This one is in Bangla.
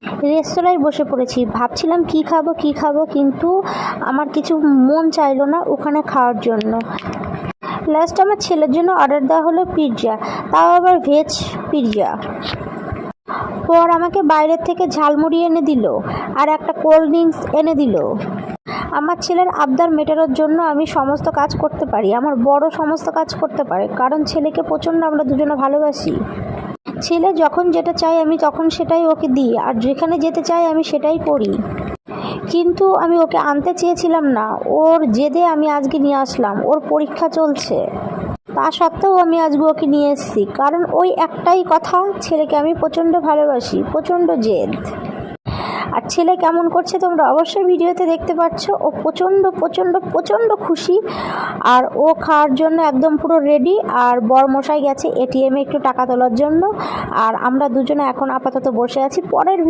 রেস্তোরাঁয় বসে পড়েছি, ভাবছিলাম কি খাবো, কিন্তু আমার কিছু মন চাইলো না ওখানে খাওয়ার জন্য। লাস্ট আমার ছেলের জন্য অর্ডার দেওয়া হলো পিৎজা, তাও আবার ভেজ পিৎজা। পর আমাকে বাইরের থেকে ঝালমুড়ি এনে দিল আর একটা কোল্ড ড্রিঙ্কস এনে দিল। আমার ছেলের আবদার মেটানোর জন্য আমি সমস্ত কাজ করতে পারি, আমার বড় সমস্ত কাজ করতে পারে, কারণ ছেলেকে প্রচণ্ড আমরা দুজনে ভালোবাসি। ছেলে যখন যেটা চাই আমি তখন সেটাই ওকে দিই, আর যেখানে যেতে চাই আমি সেটাই করি। কিন্তু আমি ওকে আনতে চেয়েছিলাম না, ওর জেদে আমি আজকে নিয়ে আসলাম। ওর পরীক্ষা চলছে, তা সত্ত্বেও আমি আজকে ওকে নিয়ে এসেছি, কারণ ওই একটাই কথা, ছেলেকে আমি প্রচণ্ড ভালোবাসি, প্রচণ্ড জেদ। আর ছেলে কেমন করছে তোমরা অবশ্যই ভিডিওতে দেখতে পাচ্ছ। ও প্রচণ্ড প্রচণ্ড প্রচণ্ড খুশি, আর ও খাওয়ার জন্য একদম পুরো রেডি। আর বরমশাই গেছে এটিএমে একটু টাকা তোলার জন্য, আর আমরা দুজনে এখন আপাতত বসে আছি। পরের ভিডিও